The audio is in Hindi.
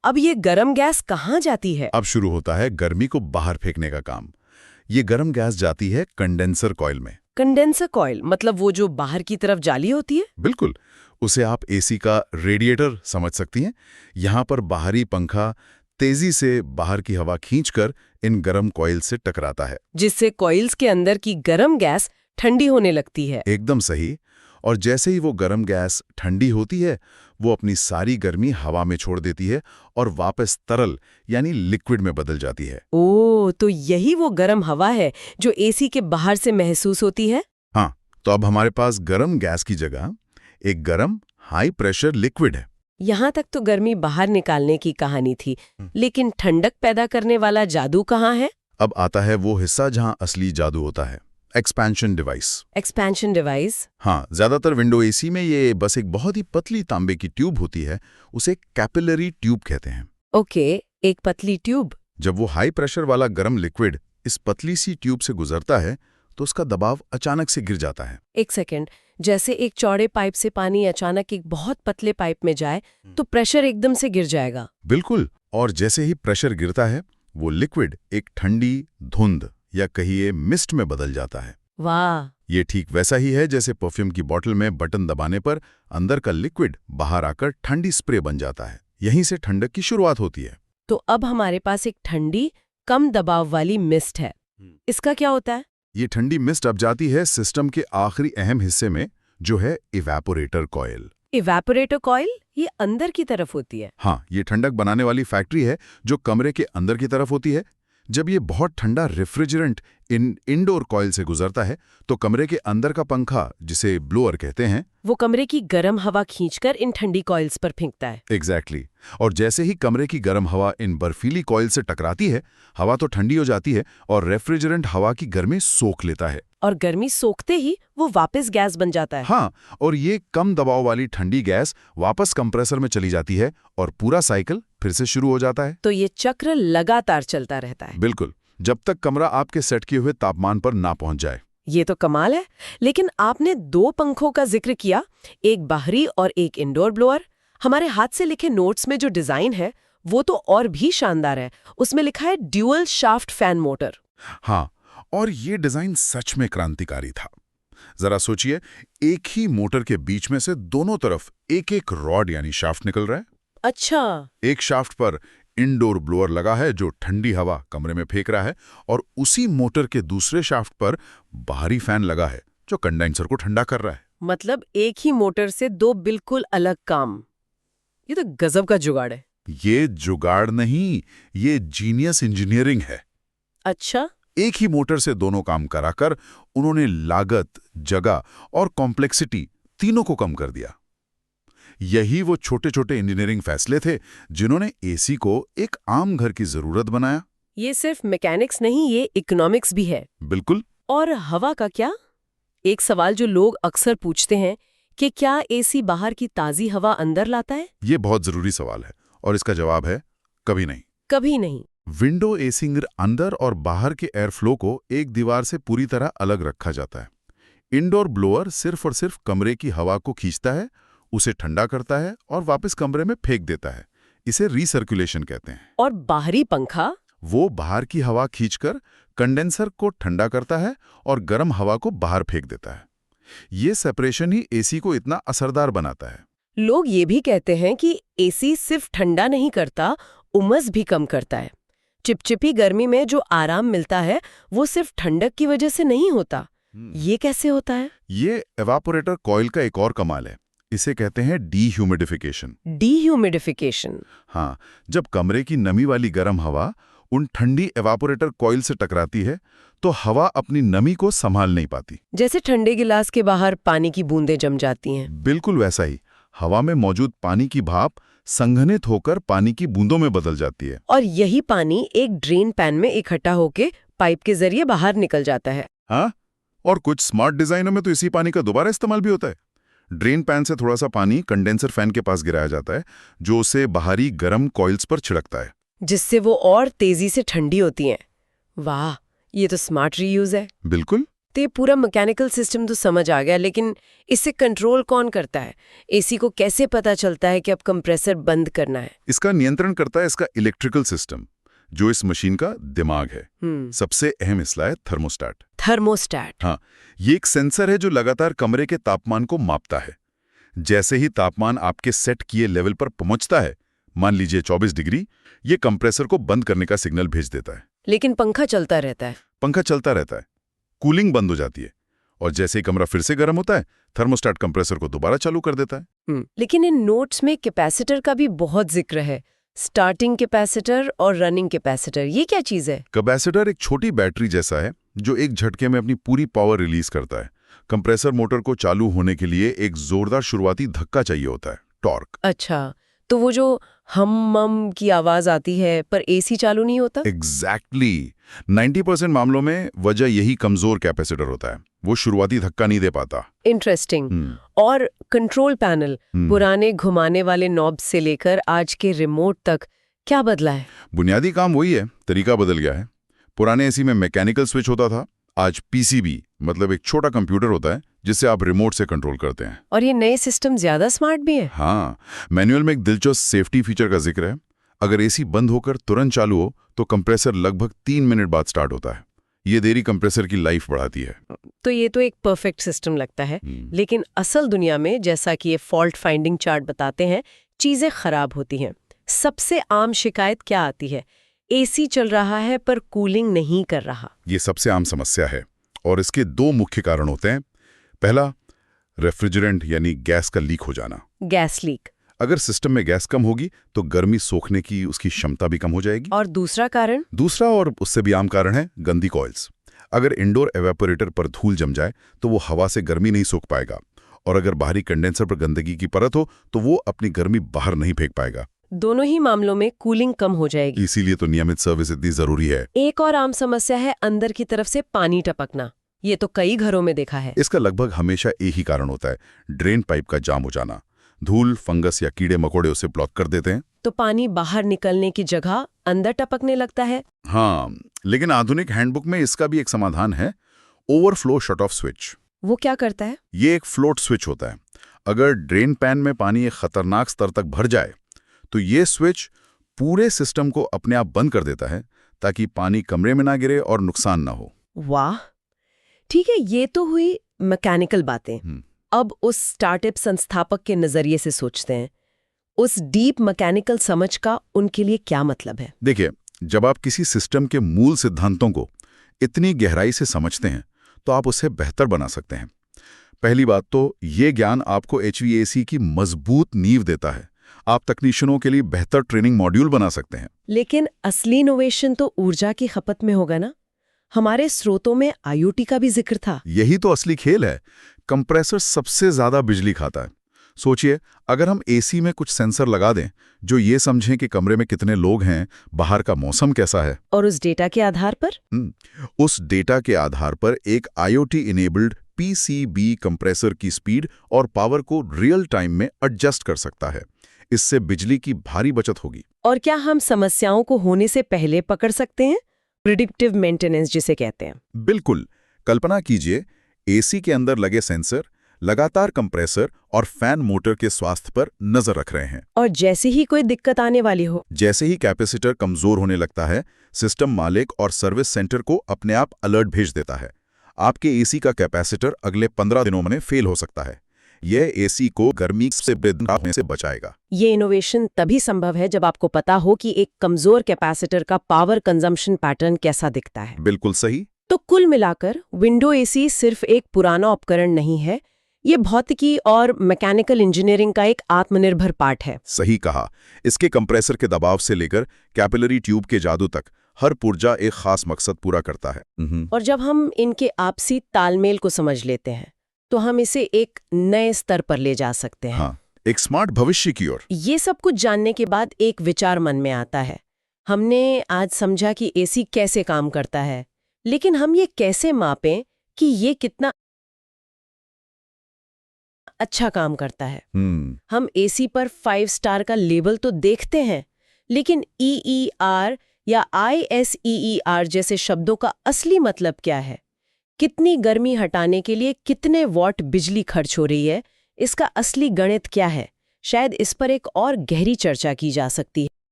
अब ये गर्म गैस कहाँ जाती है? अब शुरू होता है गर्मी को बाहर फेंकने का काम। ये गर्म गैस जाती है कंडेंसर कॉइल में। कंडेंसर कॉइल मतलब वो जो बाहर की तरफ जाली होती है? बिल्कुल, उसे आप एसी का रेडिएटर समझ सकती हैं। यहाँ पर बाहरी पंखा तेजी से बाहर की हवा खींचकर इन गर्म कॉइल से टकराता है, जिससे कॉइल्स के अंदर की गर्म गैस ठंडी होने लगती है। एकदम सही। और जैसे ही वो गर्म गैस ठंडी होती है, वो अपनी सारी गर्मी हवा में छोड़ देती है और वापस तरल यानी लिक्विड में बदल जाती है। तो यही वो गर्म हवा है जो एसी के बाहर से महसूस होती है? हाँ, तो अब हमारे पास गर्म गैस की जगह एक गर्म हाई प्रेशर लिक्विड है। यहाँ तक तो गर्मी बाहर निकालने की कहानी थी, लेकिन ठंडक पैदा करने वाला जादू कहाँ है? अब आता है वो हिस्सा जहाँ असली जादू होता है, एक्सपेंशन डिवाइस। Expansion device? हाँ, ज्यादातर विंडो एसी में ये बस एक बहुत ही पतली तांबे की ट्यूब होती है, उसे कैपिलरी ट्यूब कहते हैं। ओके, एक पतली ट्यूब। जब वो हाई प्रेशर वाला गर्म लिक्विड इस पतली सी ट्यूब से गुजरता है तो उसका दबाव अचानक से गिर जाता है। एक सेकेंड, जैसे एक चौड़े पाइप से पानी अचानक एक बहुत पतले पाइप में जाए तो प्रेशर एकदम से गिर जाएगा। बिल्कुल, और जैसे ही प्रेशर गिरता है वो लिक्विड एक ठंडी धुंध या कहिए मिस्ट में बदल जाता है। वाह! ये ठीक वैसा ही है जैसे परफ्यूम की बोतल में बटन दबाने पर अंदर का लिक्विड बाहर आकर ठंडी स्प्रे बन जाता है। यहीं से ठंडक की शुरुआत होती है। तो अब हमारे पास एक ठंडी, कम दबाव वाली मिस्ट है। इसका क्या होता है? ये ठंडी मिस्ट अब जाती है सिस्टम के आखिरी अहम हिस्से में, जो है इवेपोरेटर कॉइल। Evaporator coil? ये अंदर की तरफ होती है? हाँ, ये ठंडक बनाने वाली फैक्ट्री है जो कमरे के अंदर की तरफ होती है। जब ये बहुत ठंडा रेफ्रिजरेंट इंडोर कॉइल से गुजरता है तो कमरे के अंदर का पंखा, जिसे ब्लोअर कहते हैं, वो कमरे की गर्म हवा खींचकर इन ठंडी कॉइल्स पर फेंकता है। एग्जैक्टली। और जैसे ही कमरे की गर्म हवा इन बर्फीली कॉइल से टकराती है, हवा तो ठंडी हो जाती है और रेफ्रिजरेंट हवा की गर्मी सोख लेता है। और गर्मी सोखते ही वो वापस गैस बन जाता है। हाँ, और ये कम दबाव वाली ठंडी गैस वापस कंप्रेसर में चली जाती है और पूरा साइकिल फिर से शुरू हो जाता है। तो ये चक्र लगातार चलता रहता है। बिल्कुल, जब तक कमरा आपके सेट किए हुए तापमान पर ना पहुंच जाए। ये तो कमाल है। लेकिन आपने 2 पंखों का जिक्र किया, एक बाहरी और एक इंडोर ब्लोअर। हमारे हाथ से लिखे नोट्स में जो डिजाइन है वो तो और भी शानदार है। उसमें लिखा है ड्यूअल शाफ्ट फैन मोटर। हाँ, और ये डिजाइन सच में क्रांतिकारी था। जरा सोचिए, एक ही मोटर के बीच में से दोनों तरफ एक एक रॉड यानी शाफ्ट निकल रहा है। अच्छा। एक शाफ्ट पर इंडोर ब्लोअर लगा है जो ठंडी हवा कमरे में फेंक रहा है, और उसी मोटर के दूसरे शाफ्ट पर बाहरी फैन लगा है जो कंडेंसर को ठंडा कर रहा है। मतलब एक ही मोटर से 2 बिल्कुल अलग काम। ये तो गजब का जुगाड़ है। ये जुगाड़ नहीं, ये जीनियस इंजीनियरिंग है। अच्छा। एक ही मोटर से दोनों काम कराकर उन्होंने लागत, जगह और कॉम्प्लेक्सिटी तीनों को कम कर दिया। यही वो छोटे छोटे इंजीनियरिंग फैसले थे जिन्होंने एसी को एक आम घर की जरूरत बनाया। ये सिर्फ मैकेनिक्स नहीं, ये इकोनॉमिक्स भी है। बिल्कुल। और हवा का क्या? एक सवाल जो लोग अक्सर पूछते हैं कि क्या एसी बाहर की ताजी हवा अंदर लाता है? ये बहुत जरूरी सवाल है और इसका जवाब है कभी नहीं। कभी नहीं। विंडो एसी अंदर और बाहर के एयर फ्लो को एक दीवार से पूरी तरह अलग रखा जाता है। इंडोर ब्लोअर सिर्फ और सिर्फ कमरे की हवा को खींचता है, उसे ठंडा करता है और वापस कमरे में फेंक देता है। इसे रीसर्कुलेशन कहते हैं। और बाहरी पंखा? वो बाहर की हवा खींचकर कंडेंसर को ठंडा करता है और गर्म हवा को बाहर फेंक देता है। ये सेपरेशन ही एसी को इतना असरदार बनाता है। लोग ये भी कहते हैं कि एसी सिर्फ ठंडा नहीं करता, उमस भी कम करता है। चिपचिपी गर्मी में जो आराम मिलता है वो सिर्फ ठंडक की वजह से नहीं होता। ये कैसे होता है? ये एवापोरेटर कॉइल का एक और कमाल है। इसे कहते हैं डीह्यूमिडिफिकेशन। डीह्यूमिडिफिकेशन? हाँ, जब कमरे की नमी वाली गर्म हवा उन ठंडी एवापोरेटर कॉइल से टकराती है तो हवा अपनी नमी को संभाल नहीं पाती। जैसे ठंडे गिलास के बाहर पानी की बूंदें जम जाती हैं। बिल्कुल वैसा ही। हवा में मौजूद पानी की भाप संघनित होकर पानी की बूंदों में बदल जाती है। और यही पानी एक ड्रेन पैन में इकट्ठा होकर पाइप के जरिए बाहर निकल जाता है। हाँ, और कुछ स्मार्ट डिजाइनों में तो इसी पानी का दोबारा इस्तेमाल भी होता है। ड्रेन पैन से थोड़ा सा पानी कंडेंसर फैन के पास गिराया जाता है जो उसे बाहरी गर्म कॉइल्स पर छिड़कता है, जिससे वो और तेजी से ठंडी होती हैं। वाह, ये तो स्मार्ट रीयूज है। बिल्कुल। तो ये पूरा मैकेनिकल सिस्टम तो समझ आ गया, लेकिन इससे कंट्रोल कौन करता है? एसी को कैसे पता चलता है कि अब कंप्रेसर बंद करना है? इसका नियंत्रण करता है इसका इलेक्ट्रिकल सिस्टम, जो इस मशीन का दिमाग है। सबसे अहम हिस्सा है थर्मोस्टेट। थर्मोस्टेट? हाँ, ये एक सेंसर है जो लगातार कमरे के तापमान को मापता है। जैसे ही तापमान आपके सेट किए लेवल पर पहुंचता है, मान लीजिए 24 डिग्री, ये कंप्रेसर को बंद करने का सिग्नल भेज देता है। लेकिन पंखा चलता रहता है। पंखा चलता रहता है, कूलिंग बंद हो जाती है, और जैसे ही कमरा फिर से गर्म होता है, थर्मोस्टेट कंप्रेसर को दोबारा चालू कर देता है। लेकिन इन नोट्स में कैपेसिटर का भी बहुत जिक्र है। स्टार्टिंग कैपेसिटर और रनिंग कैपेसिटर, ये क्या चीज है? कैपेसिटर एक छोटी बैटरी जैसा है जो एक झटके में अपनी पूरी पावर रिलीज करता है। कंप्रेसर मोटर को चालू होने के लिए एक जोरदार शुरुआती धक्का चाहिए होता है, टॉर्क। अच्छा, तो वो जो हम की आवाज आती है पर एसी चालू नहीं होता? एग्जैक्टली 90% मामलों में वजह यही कमजोर कैपेसिटर होता है, वो शुरुआती धक्का नहीं दे पाता। इंटरेस्टिंग। और कंट्रोल पैनल, पुराने घुमाने वाले नॉब से लेकर आज के रिमोट तक क्या बदला है? बुनियादी काम वही है, तरीका बदल गया है। पुराने एसी में मैकेनिकल स्विच होता था, आज पीसीबी मतलब एक छोटा कंप्यूटर होता है जिसे आप रिमोट से कंट्रोल करते हैं। और ये नए सिस्टम ज्यादा स्मार्ट भी है। हाँ, मैनुअल में एक दिलचस्प सेफ्टी फीचर का जिक्र है। अगर एसी बंद होकर तुरंत चालू हो तो कंप्रेसर लगभग 3 मिनट बाद स्टार्ट होता है। ये देरी कंप्रेसर की लाइफ बढ़ाती है। तो ये तो एक परफेक्ट सिस्टम लगता है, लेकिन असल दुनिया में, जैसा कि ये फॉल्ट फाइंडिंग चार्ट बताते हैं, चीजें खराब होती हैं। सबसे आम शिकायत क्या आती है? एसी चल रहा है पर कूलिंग नहीं कर रहा। ये सबसे आम समस्या है और इसके 2 मुख्य कारण होते हैं। पहला, रेफ्रिजरेंट यानी गैस का लीक हो जाना। Gas leak? अगर सिस्टम में गैस कम होगी तो गर्मी सोखने की उसकी क्षमता भी कम हो जाएगी। और दूसरा कारण? दूसरा और उससे भी आम कारण है गंदी कॉइल्स। अगर इंडोर एवेपोरेटर पर धूल जम जाए तो वो हवा से गर्मी नहीं सोख पाएगा, और अगर बाहरी कंडेंसर पर गंदगी की परत हो तो वो अपनी गर्मी बाहर नहीं फेंक पाएगा। दोनों ही मामलों में कूलिंग कम हो जाएगी। इसीलिए तो नियमित सर्विस इतनी जरूरी है। एक और आम समस्या है अंदर की तरफ से पानी टपकना। ये तो कई घरों में देखा है। इसका लगभग हमेशा एक ही कारण होता है, ड्रेन पाइप का जाम हो जाना। धूल, फंगस या कीड़े मकोड़े उसे ब्लॉक कर देते हैं, तो पानी बाहर निकलने की जगह अंदर टपकने लगता है। हाँ, लेकिन आधुनिक हैंडबुक में इसका भी एक समाधान है, ओवरफ्लो शट ऑफ स्विच। वो क्या करता है? ये एक फ्लोट स्विच होता है। अगर ड्रेन पैन में पानी एक खतरनाक स्तर तक भर जाए तो ये स्विच पूरे सिस्टम को अपने आप बंद कर देता है, ताकि पानी कमरे में ना गिरे और नुकसान ना हो। वाह, ठीक है, ये तो हुई मैकेनिकल बातें। अब उस स्टार्टअप संस्थापक के नजरिए से सोचते हैं, उस डीप मैकेनिकल समझ का उनके लिए क्या मतलब है? देखिए, जब आप किसी सिस्टम के मूल सिद्धांतों को इतनी गहराई से समझते हैं तो आप उसे बेहतर बना सकते हैं। पहली बात तो ये ज्ञान आपको HVAC की मजबूत नींव देता है। आप तकनीशियनों के लिए बेहतर ट्रेनिंग मॉड्यूल बना सकते हैं। लेकिन असली इनोवेशन तो ऊर्जा की खपत में होगा ना? हमारे स्रोतों में IoT का भी जिक्र था। यही तो असली खेल है। कंप्रेसर सबसे ज्यादा बिजली खाता है। सोचिए, अगर हम एसी में कुछ सेंसर लगा दें जो ये समझें कि कमरे में कितने लोग हैं, बाहर का मौसम कैसा है, और उस डेटा के आधार पर एक IoT इनेबल्ड PCB कंप्रेसर की स्पीड और पावर को रियल टाइम में एडजस्ट कर सकता है। इससे बिजली की भारी बचत होगी। और क्या हम समस्याओं को होने से पहले पकड़ सकते हैं? प्रिडिक्टिव मेंटेनेंस जिसे कहते हैं। बिल्कुल। कल्पना कीजिए, एसी के अंदर लगे सेंसर लगातार कंप्रेसर और फैन मोटर के स्वास्थ्य पर नजर रख रहे हैं। और जैसे ही कोई दिक्कत आने वाली हो, जैसे ही कैपेसिटर कमजोर होने लगता है, सिस्टम मालिक और सर्विस सेंटर को अपने आप अलर्ट भेज देता है। आपके एसी का कैपेसिटर अगले 15 दिनों में फेल हो सकता है। यह एसी को गर्मी से होने से बचाएगा। ये इनोवेशन तभी संभव है जब आपको पता हो कि एक कमजोर कैपेसिटर का पावर कंजम्पशन पैटर्न कैसा दिखता है। बिल्कुल सही। तो कुल मिलाकर विंडो एसी सिर्फ एक पुराना उपकरण नहीं है, ये भौतिकी और मैकेनिकल इंजीनियरिंग का एक आत्मनिर्भर पार्ट है। सही कहा। इसके कंप्रेसर के दबाव से लेकर कैपिलरी ट्यूब के जादू तक हर पुर्जा एक खास मकसद पूरा करता है। और जब हम इनके आपसी तालमेल को समझ लेते हैं तो हम इसे एक नए स्तर पर ले जा सकते हैं। हाँ, एक स्मार्ट भविष्य की ओर। ये सब कुछ जानने के बाद एक विचार मन में आता है। हमने आज समझा कि एसी कैसे काम करता है, लेकिन हम ये कैसे मापें कि ये कितना अच्छा काम करता है? हम एसी पर 5 स्टार का लेबल तो देखते हैं, लेकिन EER या ISEER जैसे शब्दों का असली मतलब क्या है? कितनी गर्मी हटाने के लिए कितने वॉट बिजली खर्च हो रही है, इसका असली गणित क्या है? शायद इस पर एक और गहरी चर्चा की जा सकती है।